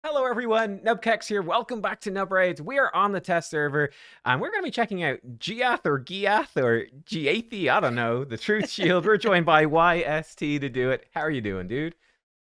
Hello everyone, nubkeks here. Welcome back to Nub Raids. We are on the test server, and we're going to be checking out Giath or Giathi, I don't know, the Truth Shield. We're joined by YST to do it. How are you doing, dude?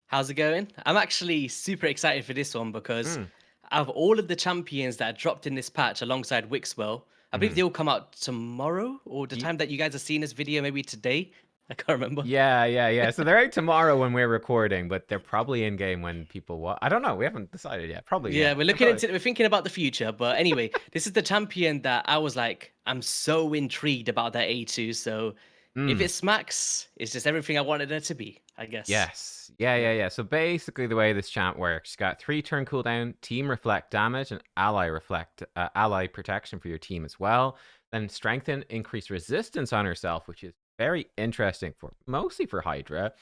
How's it going? I'm actually super excited for this one because Mm. out of all of the champions that are dropped in this patch alongside Wixwell, I believe hmm they all come out tomorrow or the time that you guys are seeing this video, maybe today. I can't remember. Yeah. So they're out tomorrow when we're recording, but they're probably in game when people watch. I don't know. We haven't decided yet. Probably, yeah. Yeah, we're They're looking probably. into we're thinking about the future, but anyway, this is the champion that I was like, I'm so intrigued about that A2. So if Mm. it smacks, it's just everything I wanted it to be, I guess. Yes. Yeah. Yeah. So basically, the way this champ works, you got 3 turn cooldown, team reflect damage, and ally protection for your team as well. Then strengthen, increase resistance on herself, which is very interesting for mostly for Hydra.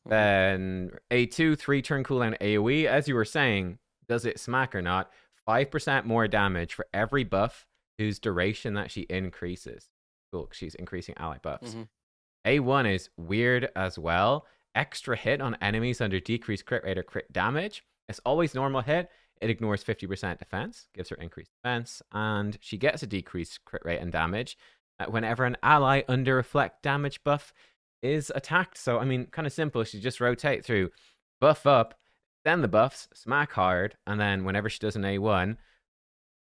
Mhm. Then A2, 3 turn cooldown AoE. As you were saying, does it smack or not? 5% more damage for every buff whose duration that she increases. Cool, she's increasing ally buffs. Mhm. A1 is weird as well. Extra hit on enemies under decreased crit rate or crit damage. It's always normal hit. It ignores 50% defense, gives her increased defense, and she gets a decreased crit rate and damage whenever an ally under reflect damage buff is attacked. So, I mean, kind of simple. She just rotate through, buff up, then the buffs, smack hard, and then whenever she does an A1,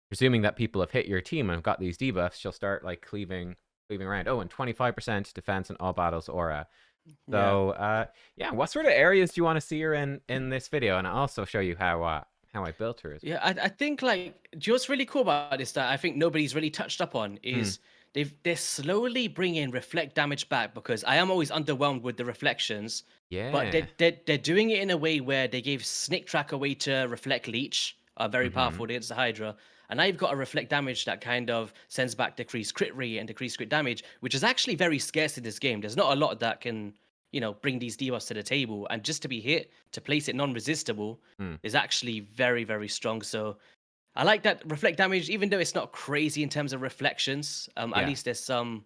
presuming that people have hit your team and have got these debuffs, she'll start like cleaving around. Oh, and 25% defense in all battles aura. Yeah. So, yeah, what sort of areas do you want to see her in this video? And I'll also show you how I built her as well. Yeah, I think like do you know what's really cool about this that I think nobody's really touched up on Hmm. is they're slowly bringing reflect damage back because I am always underwhelmed with the reflections, but Yeah. they're doing it in a way where they gave Snick Track a way to reflect leech, very Mm-hmm. powerful against the Hydra, and now you've got a reflect damage that kind of sends back decreased crit rate and decreased crit damage, which is actually very scarce in this game. There's not a lot that can bring these debuffs to the table, and just to be hit to place it non-resistible Hmm. is actually very, very strong. So I like that reflect damage, even though it's not crazy in terms of reflections. At Yeah. least there's some,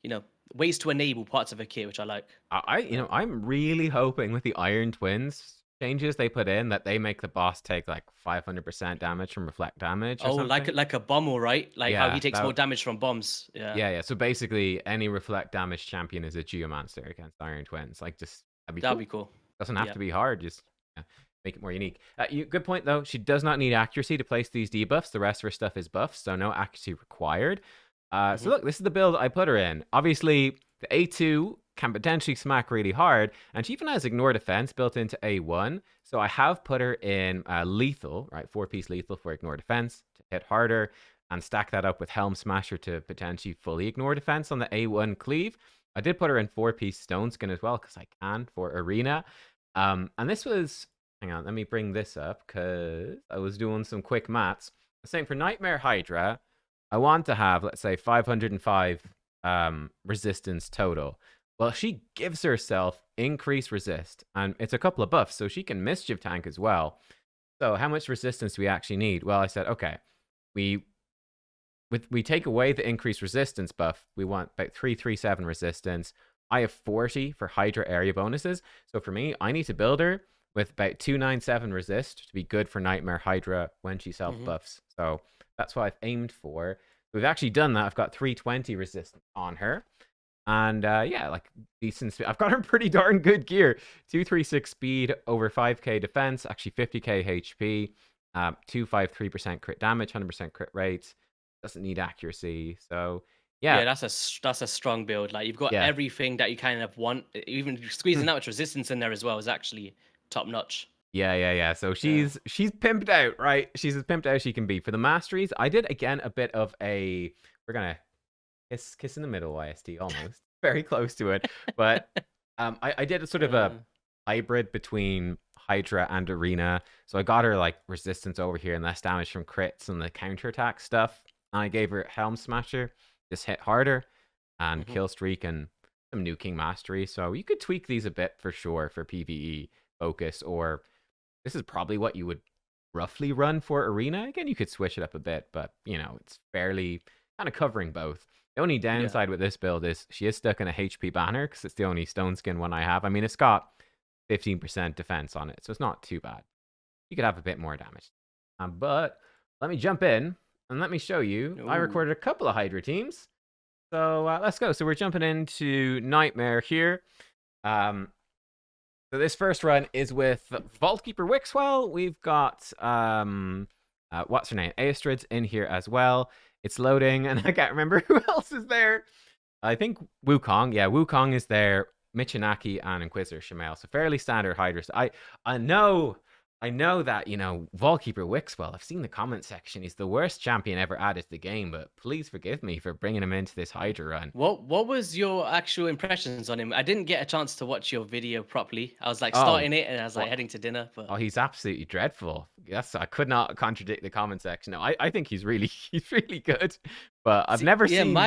you know, ways to enable parts of a kit, which I like. Yeah. I'm really hoping with the Iron Twins changes they put in that they make the boss take like 500% damage from reflect damage or Oh, something. like a bomb, all right. Like how he Yeah, takes more that damage from bombs. Yeah. Yeah. So basically, any reflect damage champion is a Geomancer against Iron Twins. Like, just that'd be That'd cool. be cool. Doesn't have Yeah. to be hard. Just make it more unique. Good point though. She does not need accuracy to place these debuffs. The rest of her stuff is buffs, so no accuracy required. So Hmm. look, this is the build I put her in. Obviously, the A2 can potentially smack really hard, and she even has ignore defense built into A1. So I have put her in lethal, right? 4-piece lethal for ignore defense to hit harder, and stack that up with Helm Smasher to potentially fully ignore defense on the A1 cleave. I did put her in 4-piece Stone Skin as well because I can for Arena. And this was, hang on, let me bring this up because I was doing some quick maths. I was saying for Nightmare Hydra, I want to have, let's say, 505 resistance total. Well, she gives herself increased resist, and it's a couple of buffs, so she can mischief tank as well. So how much resistance do we actually need? Well, I said, okay, we we take away the increased resistance buff, we want about 337 resistance. I have 40 for Hydra area bonuses. So for me, I need to build her with about 297 resist to be good for Nightmare Hydra when she self Hmm. buffs. So that's what I've aimed for. We've actually done that. I've got 320 resistance on her. And yeah, like decent speed. I've got her pretty darn good gear. 236 speed, over 5k defense, actually 50k HP, 253% crit damage, 100% crit rate. Doesn't need accuracy. So yeah, Yeah, that's a strong build. Like you've got yeah. everything that you kind of want. Even squeezing that much resistance in there as well is actually top notch. Yeah. So Yeah. she's pimped out, right? She's as pimped out as she can be. For the masteries, I did again a bit of a we're gonna kiss in the middle YST almost. Very close to it. But I did a sort of a Uh, hybrid between Hydra and Arena. So I got her like resistance over here and less damage from crits and the counterattack stuff. And I gave her Helm Smasher, just hit harder, and mhm. kill streak and some nuking mastery. So you could tweak these a bit for sure for PvE focus, or this is probably what you would roughly run for Arena. Again, you could switch it up a bit, but it's fairly kind of covering both. The only Yeah. downside with this build is she is stuck in a HP banner because it's the only stone skin one I have. I mean, it's got 15% defense on it, so it's not too bad. you could have a bit more damage. But let me jump in and let me show you. I Ooh. recorded a couple of Hydra teams. So let's go. So we're jumping into Nightmare here. So this first run is with Vaultkeeper Wixwell. We've got what's her name? Aestrid's in here as well. It's loading, and I can't remember who else is there. I think Wukong. Yeah, Wukong is there. Michinaki and Inquisitor Shamael. So fairly standard Hydra. I know that, Vaultkeeper Wixwell, I've seen the comment section. He's the worst champion ever added to the game, but please forgive me for bringing him into this Hydra run. What was your actual impressions on him? I didn't get a chance to watch your video properly. I was like Oh, starting it and I was like well, heading to dinner, but he's absolutely dreadful. Yes, I could not contradict the comment section. No, I think he's really he's really good, but I've see, never yeah, seen.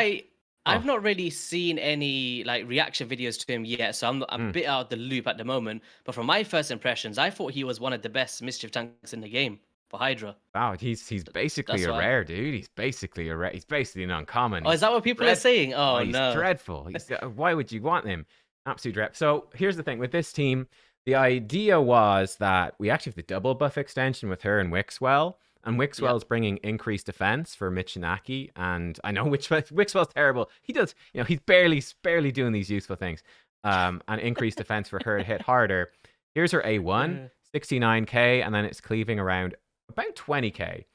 I've Oh, not really seen any like reaction videos to him yet, so I'm a mm, bit out of the loop at the moment. But from my first impressions, I thought he was one of the best mischief tanks in the game for Hydra. wow, he's basically That's a why. rare dude. He's basically a rare. He's basically an uncommon. Oh, is He's that what people are dread. saying? Oh, Oh he's no. dreadful. Why would you want him? Absolute dread. So here's the thing with this team. The idea was that we actually have the double buff extension with her and Wixwell. And Yeah. Wixwell's bringing increased defense for Michinaki. And I know Wixwell's terrible. He does, he's barely doing these useful things. And increased defense for her to hit harder. Here's her A1, Uh, 69k, and then it's cleaving around about 20k.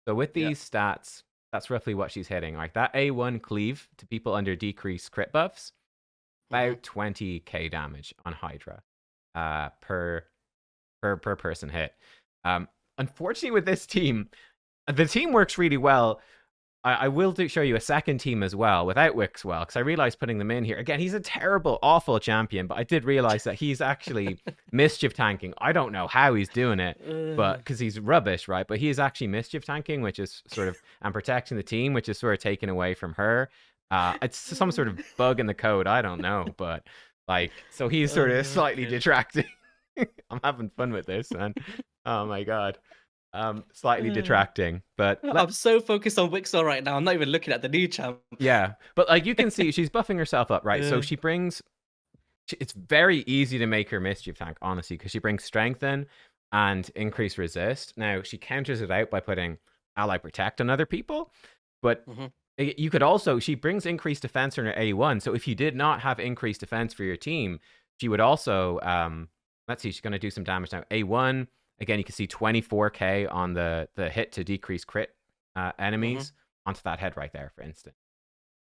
So with yeah. these stats, that's roughly what she's hitting. Like that A1 cleave to people under decreased crit buffs, hmm about 20k damage on Hydra per person hit. Unfortunately, with this team, the team works really well. I will show you a second team as well without Wixwell, because I realized putting them in here again. He's a terrible, awful champion, but I did realize that he's actually mischief tanking. I don't know how he's doing it, but Uh, because he's rubbish, right? But he is actually mischief tanking, which is sort of and protecting the team, which is sort of taken away from her. It's some sort of bug in the code. I don't know, but so he's sort of slightly okay. detracting. I'm having fun with this, man. Oh my god. Slightly detracting, but I'm so focused on Wixor right now. I'm not even looking at the new champ. yeah, but like you can see, she's buffing herself up, right? So Uh, she brings. It's very easy to make her mischief tank, honestly, because she brings strengthen and increase resist. Now she counters it out by putting ally protect on other people, but mhm. you could also she brings increased defense on her A1. So if you did not have increased defense for your team, she would also let's see, she's going to do some damage now. A1 again, you can see 24k on the hit to decrease crit Mhm. enemies onto that head right there, for instance.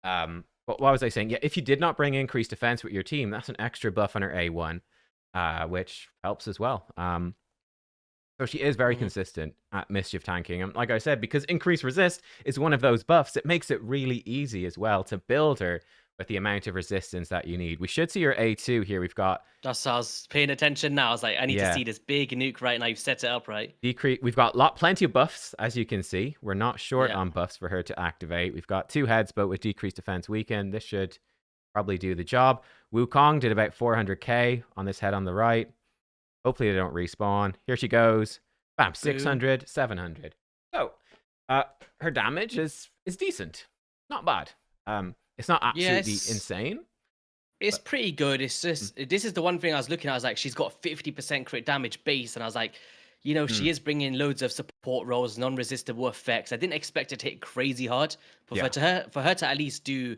But what was I saying? Yeah, if you did not bring increased defense with your team, that's an extra buff on her A1, which helps as well. So she is very Mhm. consistent at mischief tanking. And like I said, because increased resist is one of those buffs, it makes it really easy as well to build her with the amount of resistance that you need. We should see her A2 here. We've got That's how I was paying attention now. I was like, I need to yeah, see this big nuke right now. You've set it up right. decrease. We've got plenty of buffs, as you can see. We're not short Yeah. on buffs for her to activate. We've got 2 heads, but with decreased defense weaken, this should probably do the job. Wukong did about 400k on this head on the right. Hopefully they don't respawn. Here she goes. Bam, Boom. 600, 700. So, her damage is decent. Not bad. It's not absolutely Yes. insane, It's but pretty good. It's mm, just this is the one thing I was looking at. I was like, she's got 50% crit damage base, and I was like, mm, she is bringing loads of support rolls, non-resistible effects. I didn't expect it to hit crazy hard, but yeah. for her to at least do,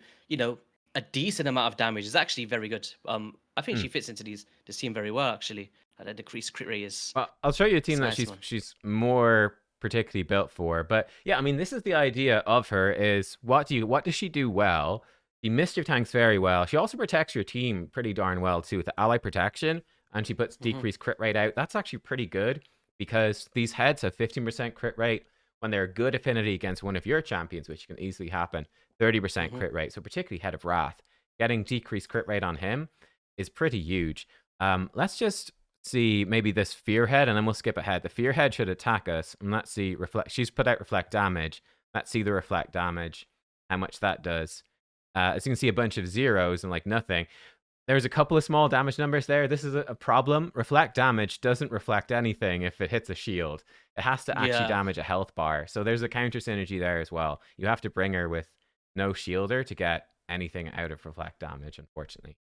a decent amount of damage is actually very good. I think Mm. she fits into this team very well, actually. The decreased crit rate Well, I'll show you a team is a that nice one. she's more particularly built for. But yeah, I mean, this is the idea of her: is what does she do well? She mischief tanks very well. She also protects your team pretty darn well too with the ally protection, and she puts hmm decreased crit rate out. That's actually pretty good because these heads have 15% crit rate when they're good affinity against one of your champions, which can easily happen. 30% hmm crit rate, so particularly Head of Wrath, getting decreased crit rate on him is pretty huge. Let's just see maybe this fear head, and then we'll skip ahead. The fear head should attack us, and let's see reflect. She's put out reflect damage. Let's see the reflect damage, how much that does. As you can see, a bunch of zeros and like nothing. There's a couple of small damage numbers there. This is a problem. Reflect damage doesn't reflect anything if it hits a shield. It has to actually Yeah. damage a health bar. So there's a counter synergy there as well. You have to bring her with no shielder to get anything out of reflect damage, unfortunately.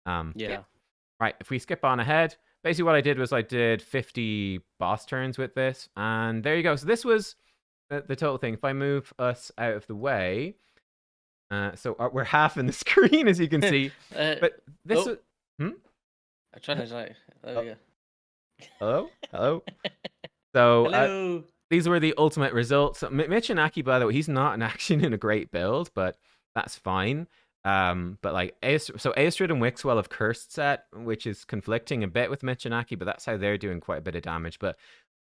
Yeah. Yeah. Right, if we skip on ahead, basically what I did was I did 50 boss turns with this, and there you go. So this was the total thing. If I move us out of the way, so we're half in the screen as you can see, uh, but this oh, was. Hmm? I'm trying to like. There we Oh, go. hello, hello. So Hello. these were the ultimate results. Mitch and Aki, by the way, he's not an action in a great build, but that's fine. But like Aestrid and Wixwell have cursed set, which is conflicting a bit with Mitch and Aki, but that's how they're doing quite a bit of damage. But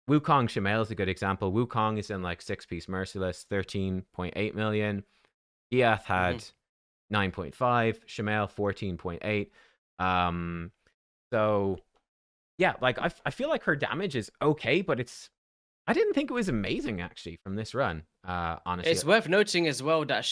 Wukong Shamail is a good example. Wukong is in like 6-piece Merciless, 13.8 million. Giath Hmm. had 9.5, Shamail 14.8. Um, so yeah, like I feel like her damage is okay, but I didn't think it was amazing actually from this run. Honestly. It's worth noting as well that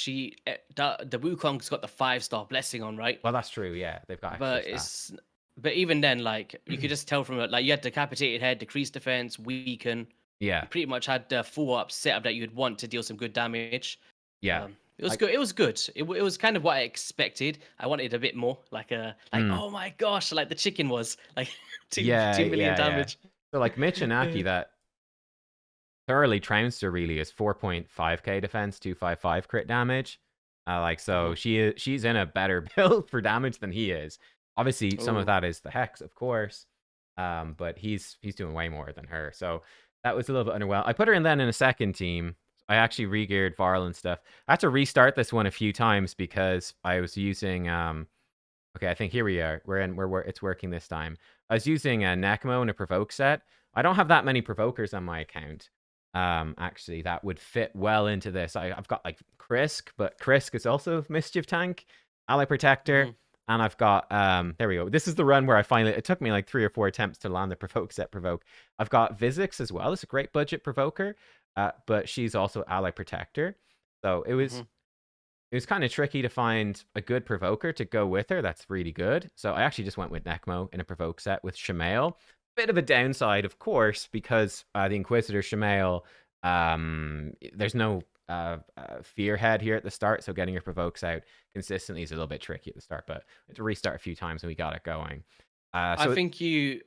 the Wukong's got the 5-star blessing on, right? Well, that's true. Yeah, they've got extra But stats. but even then, like you could just tell from it, like you had decapitated head, decreased defense, weaken. Yeah, You pretty much had the full up setup that you'd want to deal some good damage. yeah. It was Like, good. It was good. It was kind of what I expected. I wanted a bit more, like mm, oh my gosh, like the chicken was like yeah, 2 million yeah, yeah. damage. So like Mitch and Aki, that thoroughly trounced her really is 4.5k defense, 255 crit damage. Like so Mhm. she's in a better build for damage than he is. Obviously, some of Oh, that is the hex, of course. But he's doing way more than her. So that was a little bit underwhelming. I put her in then in a second team. I actually re-geared Varl and stuff. I had to restart this one a few times because I was using okay, I think here we are. It's working this time. I was using a Nekmo and a provoke set. I don't have that many provokers on my account. Actually, that would fit well into this. I've got like Krisk, but Krisk is also Mischief Tank, Ally Protector, mhm. and I've got there we go. This is the run where I finally it took me like 3 or 4 attempts to land the provoke set provoke. I've got Vizix as well. It's a great budget provoker, but she's also Ally Protector. So Mhm. it was kind of tricky to find a good provoker to go with her. That's really good. So I actually just went with Nekmo in a provoke set with Shamail. Bit of a downside, of course, because the Inquisitor Shamail, there's no fear head here at the start, so getting your provokes out consistently is a little bit tricky at the start. But we had to restart a few times and we got it going. So I think you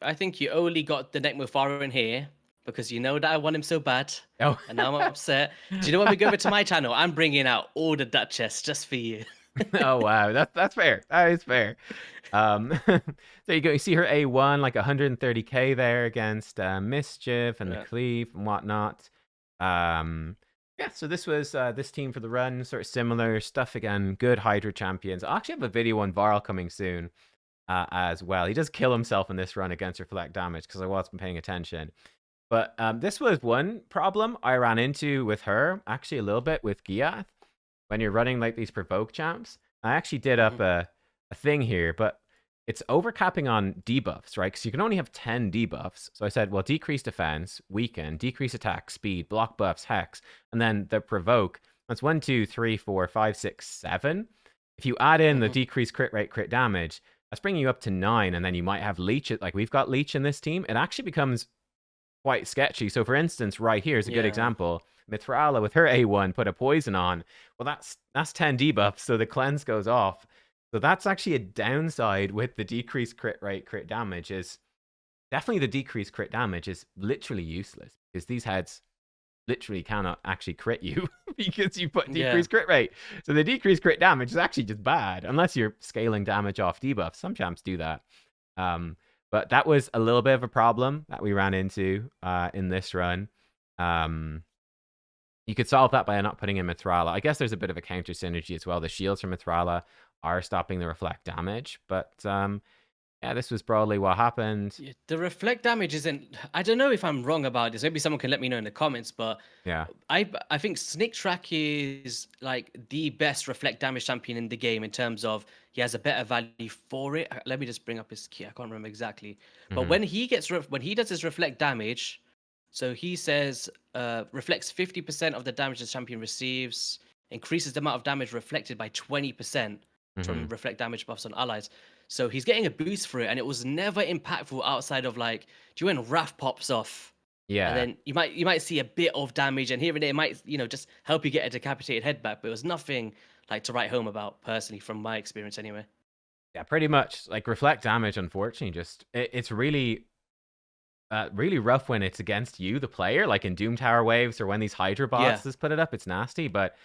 only got the neck Mufaro in here because you know that I want him so bad, oh. and now I'm upset. Do you know when we go over to my channel? I'm bringing out all the Duchess just for you. Oh wow, that's fair. That is fair. There you go. You see her A1 like 130k there against Mischief and the Yeah. Cleave and whatnot. Yeah. So this was this team for the run, sort of similar stuff again. Good Hydra champions. I'll actually have a video on Varl coming soon as well. He does kill himself in this run against reflect damage because I wasn't paying attention. But this was one problem I ran into with her actually a little bit with Giath when you're running like these provoke champs. I actually did Mhm. up a thing here, but it's overcapping on debuffs, right? Because you can only have 10 debuffs. So I said, well, decrease defense, weaken, decrease attack, speed, block buffs, hex, and then the provoke. That's 1, 2, 3, 4, 5, 6, 7. If you add in the Mhm. decreased crit rate, crit damage, that's bringing you up to 9, and then you might have leech. Like we've got leech in this team. It actually becomes quite sketchy. So, for instance, right here is a good Yeah. example. Mithrala with her A1 put a poison on. Well, that's 10 debuffs, so the cleanse goes off. So that's actually a downside with the decreased crit rate, crit damage is definitely the decreased crit damage is literally useless because these heads literally cannot actually crit you because you put Yeah. decreased crit rate. So the decreased crit damage is actually just bad unless you're scaling damage off debuffs. Some champs do that. Um, but that was a little bit of a problem that we ran into in this run. Um, you could solve that by not putting in Mithrala. I guess there's a bit of a counter synergy as well. The shields from Mithrala are stopping the reflect damage, but yeah, this was broadly what happened. Yeah, the reflect damage isn't. I don't know if I'm wrong about this. Maybe someone can let me know in the comments. But Yeah. I think Snick Track is like the best reflect damage champion in the game in terms of he has a better value for it. Let me just bring up his key. I can't remember exactly. But Hmm. when he when he does his reflect damage, so he says reflects 50% of the damage the champion receives, increases the amount of damage reflected by 20% Hmm. from reflect damage buffs on allies. So he's getting a boost for it, and it was never impactful outside of like, do you when Wrath pops off, and Yeah. then you might see a bit of damage, and here and there it might just help you get a decapitated head back, but it was nothing like to write home about personally from my experience anyway. Yeah, pretty much. Like reflect damage, unfortunately, just it's really really rough when it's against you, the player, like in Doom Tower waves or when these Hydra Yeah. bots just put it up. It's nasty, but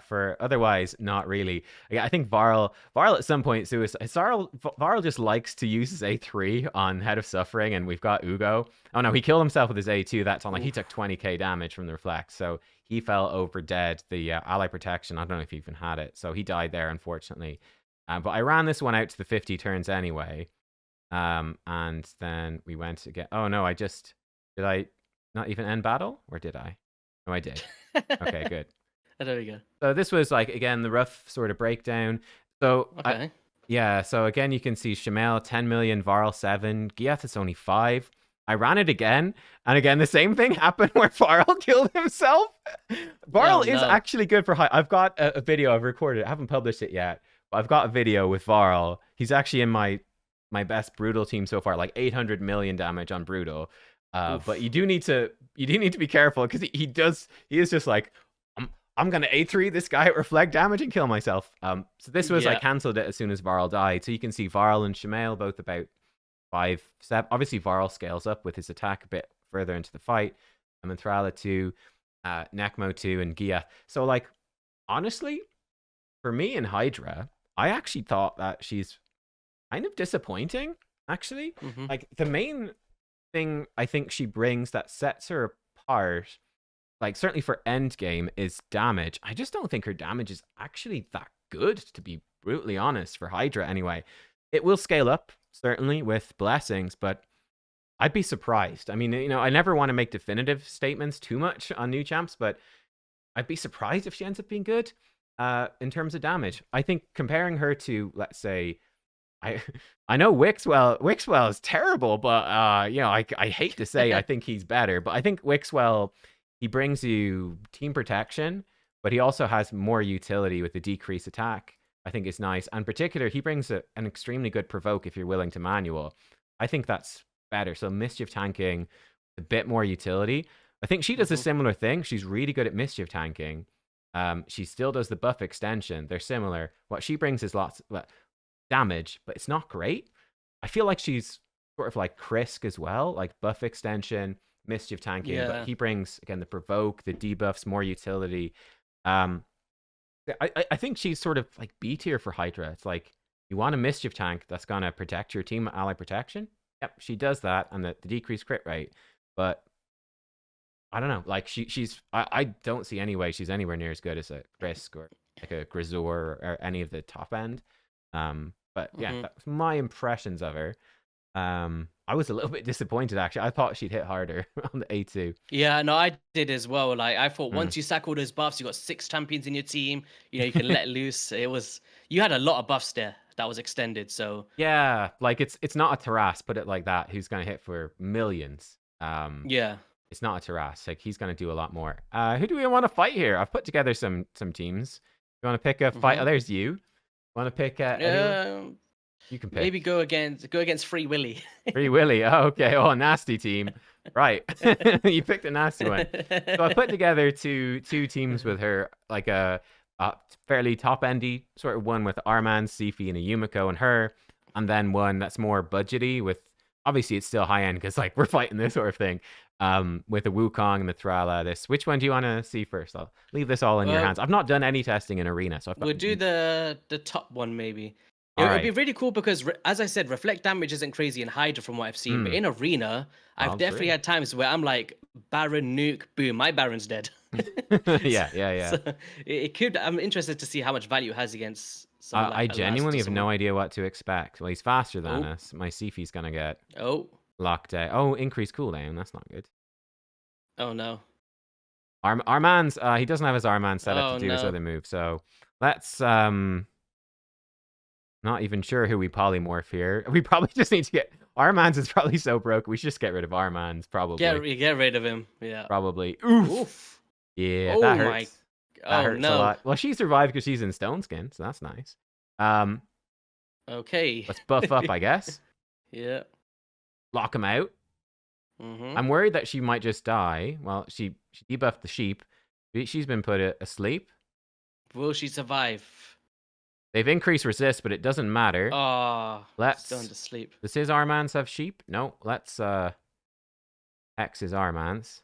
for otherwise, not really. Yeah, I think Varl at some point suicide. Varl just likes to use his A3 on Head of Suffering, and we've got Ugo. Oh no, he killed himself with his A2. That's on like he took Oof. 20k damage from the reflect, so he fell over dead. The ally protection. I don't know if he even had it, so he died there, unfortunately. But I ran this one out to the 50 turns anyway. And then we went to get. Oh no, did I not even end battle, or did I? No, I did. Okay, good. There we go. So this was like again the rough sort of breakdown. So Okay. yeah. So again, you can see Shamel 10 million, Varl 7, Giath is only 5. I ran it again, and again the same thing happened where Varl killed himself. Oh Varl is no. actually good for high. I've got a video I've recorded. I haven't published it yet, but I've got a video with Varl. He's actually in my best brutal team so far, like 800 million damage on brutal. But Oof. you do need to be careful because he is just like I'm gonna A3 this guy at reflect damage and kill myself. So this was I Yeah. cancelled it as soon as Varl died. So you can see Varl and Shamail both about 5, 7. Obviously Varl scales up with his attack a bit further into the fight. Thrala 2, Nekmo 2, and Gia. So like honestly, for me in Hydra, I actually thought that she's kind of disappointing, actually. Mhm. Like the main thing I think she brings that sets her apart, like certainly for endgame, is damage. I just don't think her damage is actually that good, to be brutally honest, for Hydra anyway. It will scale up, certainly, with blessings, but I'd be surprised. I mean, I never want to make definitive statements too much on new champs, but I'd be surprised if she ends up being good in terms of damage. I think comparing her to, let's say, I I know Wixwell is terrible, but I hate to say I think he's better, but I think Wixwell, he brings you team protection, but he also has more utility with the decreased attack. I think is nice. And in particular, he brings an extremely good provoke if you're willing to manual. I think that's better. So mischief tanking, a bit more utility. I think she does a Mhm. similar thing. She's really good at mischief tanking. She still does the buff extension. They're similar. What she brings is lots damage, but it's not great. I feel like she's sort of like Krisk as well, like buff extension, mischief tanking, but Yeah. he brings again the provoke, the debuffs, more utility. Um, I think she's sort of like B tier for Hydra. It's like you want a mischief tank that's gonna protect your team ally protection. Yep, she does that, and the decreased crit rate. But I don't know, like I don't see any way she's anywhere near as good as a Krisk or like a Grisor or any of the top end. But yeah, Mhm. that's my impressions of her. I was a little bit disappointed actually. I thought she'd hit harder on the A2. Yeah, no, I did as well. Like, I thought Mm. once you sack all those buffs, you got 6 champions in your team. You can let loose. You had a lot of buffs there that was extended. So Yeah, like it's not a Taras, put it like that, who's gonna hit for millions. yeah. It's not a Taras. Like he's gonna do a lot more. Who do we want to fight here? I've put together some teams. You want to pick a fight? Oh, Mhm. there's you. Want to pick anyone? Um, You can maybe pick. go against Free Willy. Free Willy. Oh, okay. Oh, nasty team. Right. You picked a nasty one. So I put together two teams with her, like a fairly top endy sort of one with Arman, Sifi, and a Yumiko and her, and then one that's more budgety with obviously it's still high end because like we're fighting this sort of thing. With the Wukong and the Thrala. This. Which one do you want to see first? I'll leave this all in your Well, hands. I've not done any testing in arena, so I've got. we'll do the top one maybe. All It'll be right. really cool because, as I said, reflect damage isn't crazy in Hydra from what I've seen, but Hmm. in arena, I've Well, definitely true. had times where I'm like Baron nuke, boom, my Baron's dead. so, Yeah, yeah, yeah. so it could. I'm interested to see how much value it has against someone I like Last genuinely or have someone. no idea what to expect. Well, he's faster than Oh, us. My Sifi's gonna get oh, locked out. Oh, increased cooldown. That's not good. oh no, Arman's he doesn't have his Arman set up to oh do his no. other move, so let's not even sure who we polymorph here. We probably just need to get Arman's is probably so broke. We should just get rid of Arman's, probably. Get rid of him. Yeah. Probably. Oof. Oof. Yeah, Oh that my. hurts. That Oh hurts a no. lot. Well, she survived because she's in stone skin, so that's nice. Um, Okay. let's buff up, I guess. Yeah. Lock him out. Mhm. I'm worried that she might just die. Well, she debuffed the sheep. She's been put asleep. Will she survive? They've increased resist, but it doesn't matter. Oh, still Let's... under sleep. Does his Armans have sheep? No. Let's X his Armans.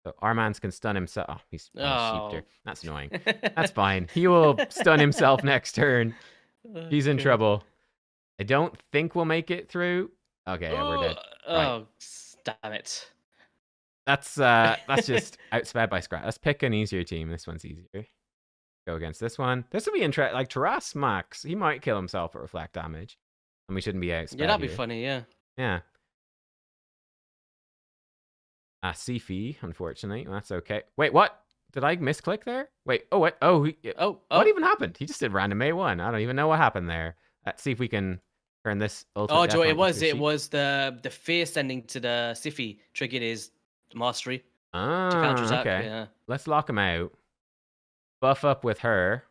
So Armans can stun himself. Oh, he's on a sheep Oh. there. That's annoying. That's fine. He will stun himself next turn. He's in trouble. I don't think we'll make it through. Okay, yeah, we're dead. Right. Oh, damn it. That's just outsped by scratch. Let's pick an easier team. This one's easier. Go against this one. This will be interesting. Like Taras Max, he might kill himself at reflect damage, and we shouldn't be outsped. Yeah, that'd be here. funny. Yeah. Yeah. Sifi, unfortunately. That's okay. Wait, what? Did I misclick there? Wait. Oh, what? Oh, what even happened? He just did random A1. I don't even know what happened there. Let's see if we can turn this ultimate. Oh, Joe, it was the fear sending to the Sifi triggered his mastery to counterattack. Okay. Yeah. Let's lock him out. Buff up with her.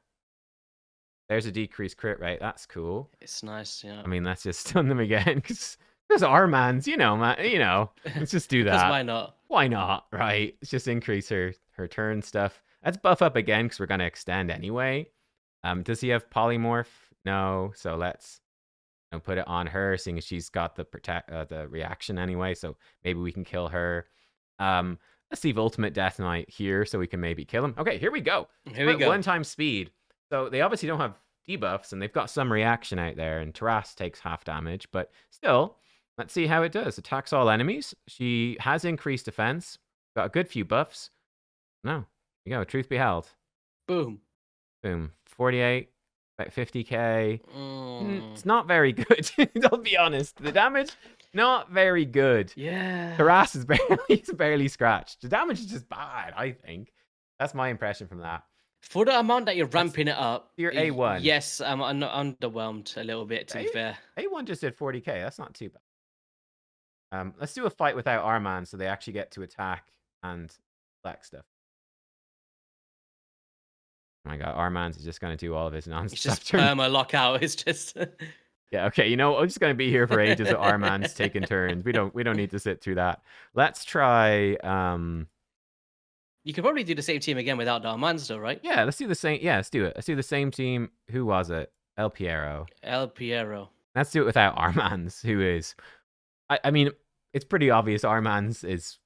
There's a decreased crit rate. That's cool. It's nice. Yeah. I mean, let's just stun them again because Armans, man. Let's just do that. Because why not? Why not? Right? Let's just increase her turn stuff. Let's buff up again because we're gonna extend anyway. Does he have polymorph? No. So let's put it on her, seeing as she's got the reaction anyway. So maybe we can kill her. Let's leave ultimate death knight here so we can maybe kill him. Okay, here we go. Here we go. 1 speed. So they obviously don't have debuffs, and they've got some reaction out there. And Taras takes half damage, but still, let's see how it does. Attacks all enemies. She has increased defense. Got a good few buffs. No, here you go. Truth be held. Boom. Boom. 48. About 50k. Mm. It's not very good. I'll be honest. The damage, not very good. Yeah. Taras is barely scratched. The damage is just bad, I think. That's my impression from that. For the amount that you're ramping it up, Your A1. Yes, I'm underwhelmed a little bit, to be fair. A1 just did 40k. That's not too bad. Let's do a fight without Arman so they actually get to attack and flex stuff. Oh my god, Armans is just going to do all of his non-stop. It's just perma lockout. It's just... Yeah, okay. I'm just going to be here for ages with Armans taking turns. We don't need to sit through that. Let's try... You could probably do the same team again without the Armands, though, right? Yeah, let's do the same. Yeah, let's do it. Let's do the same team. Who was it? El Piero. El Piero. Let's do it without Armans, who is... I mean, it's pretty obvious Armans is,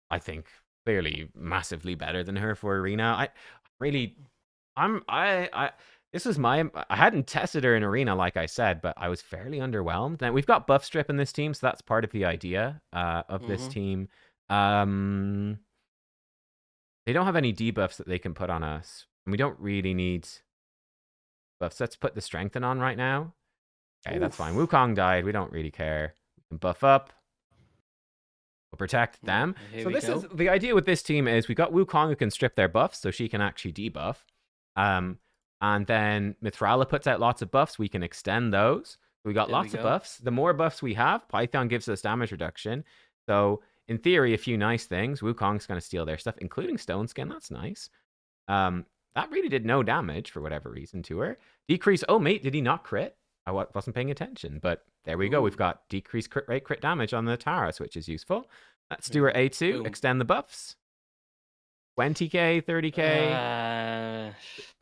I think, clearly massively better than her for Arena. This was I hadn't tested her in Arena, like I said, but I was fairly underwhelmed. Now, we've got buff strip in this team, so that's part of the idea of this team. They don't have any debuffs that they can put on us. And we don't really need buffs. Let's put the strengthen on right now. Okay, that's fine. Wukong died. We don't really care. We can buff up. We'll protect them. So this is the idea with this team is we got Wukong who can strip their buffs, so she can actually debuff. And then Mithrala puts out lots of buffs. We can extend those. We got lots of buffs. The more buffs we have, Python gives us damage reduction. So in theory, a few nice things. Wukong's going to steal their stuff, including Stone Skin. That's nice. That really did no damage for whatever reason to her. Decrease. Oh, mate, did he not crit? I wasn't paying attention, but there we go. We've got decreased crit rate, crit damage on the Taras, which is useful. Let's do our A2. Boom. Extend the buffs. 20k, 30k.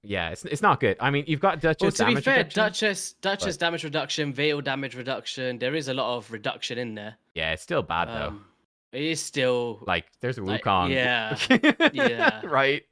Yeah, it's not good. I mean, you've got Duchess damage reduction. Duchess damage reduction, Veil damage reduction. There is a lot of reduction in there. Yeah, it's still bad though. It is still like there's a Wukong. Yeah. Yeah. Right.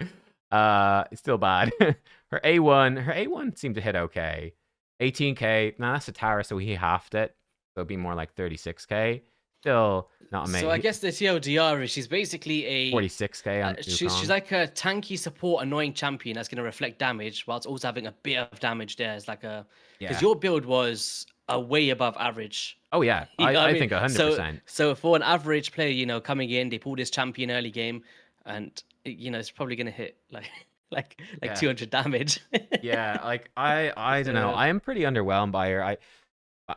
It's still bad. Her A1 seemed to hit okay. 18k. Now that's a Tara, so he halved it. So it'd be more like 36k. Still not amazing. So I guess the TLDR is she's basically a 46k on she's like a tanky support annoying champion that's going to reflect damage whilst also having a bit of damage there. It's like a because your build was a way above average. Oh yeah, I think 100%. So for an average player, coming in, they pull this champion early game, and it's probably going to hit like 200 damage. Yeah, like I don't know. I am pretty underwhelmed by her.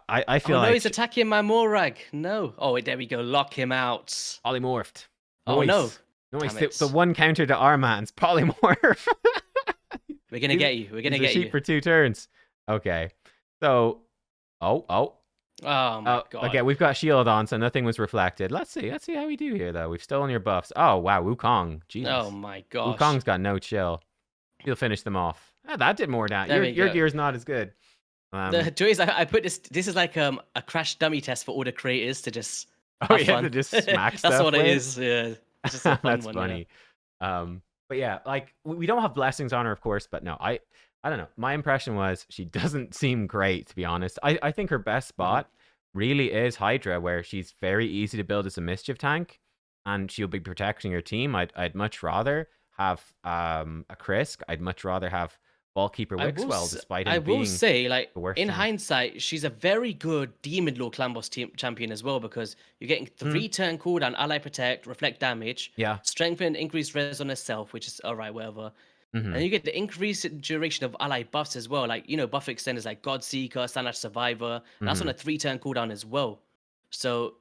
I feel like he's attacking my Morag. No. Oh, wait, there we go. Lock him out. Polymorphed. Oh nice. no. Nice. The one counter to Arman's polymorph. We're gonna get you. We're gonna get you for 2 turns. Okay. So, Oh my god. Okay, we've got shield on, so nothing was reflected. Let's see how we do here, though. We've stolen your buffs. Oh wow, Wukong. Jesus. Oh my gosh. Wukong's got no chill. He'll finish them off. That did more damage. There we Your go. gear's not as good. The joy is I put this. This is like a crash dummy test for all the creators to just Oh, have yeah, to fun. just smack That's stuff what it with. is. Yeah, it's just a fun That's one. funny. But yeah, like we don't have blessings on her, of course, but no, I don't know. My impression was she doesn't seem great, to be honest. I think her best Yeah. Mhm. spot really is Hydra, where she's very easy to build as a mischief tank, and she'll be protecting her team. I'd much rather have a Krisk. I'd much rather have Ballkeeper Wixwell, despite I him will being say, like the worst in tank. hindsight, she's a very good Demon Lord Clan Boss team champion as well because you're getting Mm, 3-turn cooldown, ally protect, reflect damage, yeah. strengthen, increased res on herself, which is all right, whatever. And Hmm. you get the increased duration of ally buffs as well, like buff extenders like Godseeker, Standard Survivor, and that's on Hmm. a 3-turn cooldown as well. So,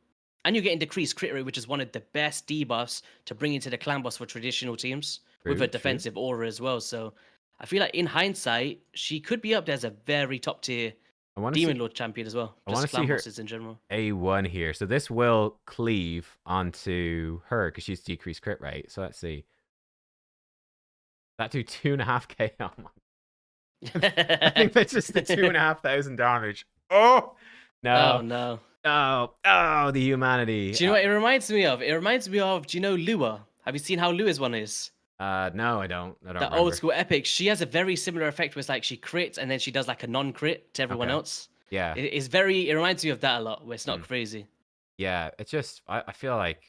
and you're getting decreased crit rate, which is one of the best debuffs to bring into the clan boss for traditional teams with a True, true. defensive aura as well. So, I feel like in hindsight, she could be up there as a very top tier I want to Demon see. Lord champion as well, I want just to see clan her bosses in general. A1 here. So this will cleave onto her because she's decreased crit rate. So let's see. That do 2.5k. Oh my. I think that's just the 2,500 damage. Oh Oh no. no. Oh, the humanity. Do you know what it reminds me of? It reminds me of, do you know Lua? Have you seen how Lua's one is? No, I don't. I don't The old remember. school epic, she has a very similar effect where it's like she crits and then she does like a non-crit to everyone Okay. else. Yeah. It reminds me of that a lot, where it's not Mm. crazy. Yeah. It's just I feel like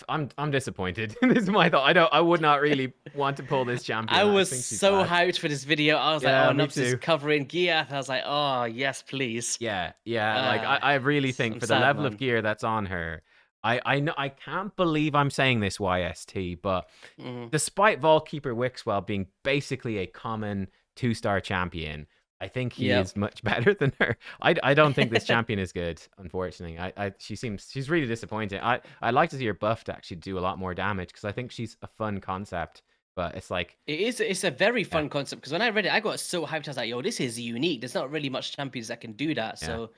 I'm disappointed. This is my thought. I would not really want to pull this I champion. I was think she's so bad. hyped for this video. I was like, Yeah, oh, me Nubs is too. covering Giath. I was like, oh, yes, please. Yeah, yeah. Like Ah, I really think I'm for the sad, level of man. gear that's on her, I know I can't believe I'm saying this YST, but Mhm. despite Vaultkeeper Wixwell being basically a common 2-star champion, I think he Yep. is much better than her. I don't think this champion is good, unfortunately. She's really disappointing. I'd like to see her buff to actually do a lot more damage because I think she's a fun concept, but it's like It's a very yeah, fun concept because when I read it, I got so hyped. I was like, yo, this is unique. There's not really much champions that can do that. yeah. So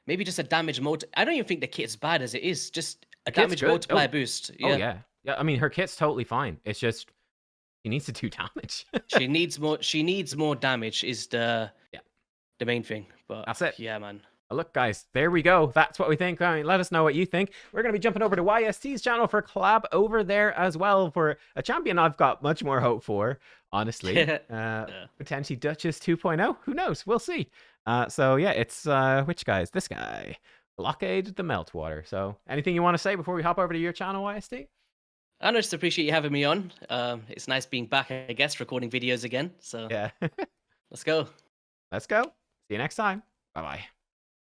maybe just a damage multi. I don't even think the kit's bad as it is. Just a The kit's damage good. multiplier boost. Oh Yeah. yeah. Yeah, I mean her kit's totally fine. It's just he needs to do damage. She needs more. She needs more damage. Is Yeah, the main thing. But that's it. yeah, man. Look, guys, there we go. That's what we think. I mean, let us know what you think. We're going to be jumping over to YST's channel for a collab over there as well for a champion I've got much more hope for, honestly. Yeah. Potentially Duchess 2.0. Who knows? We'll see. So, yeah, it's which guys? This guy. Blockade the Meltwater. So, anything you want to say before we hop over to your channel, YST? I just appreciate you having me on. It's nice being back, I guess, recording videos again. So Yeah. let's go. Let's go. See you next time. Bye bye.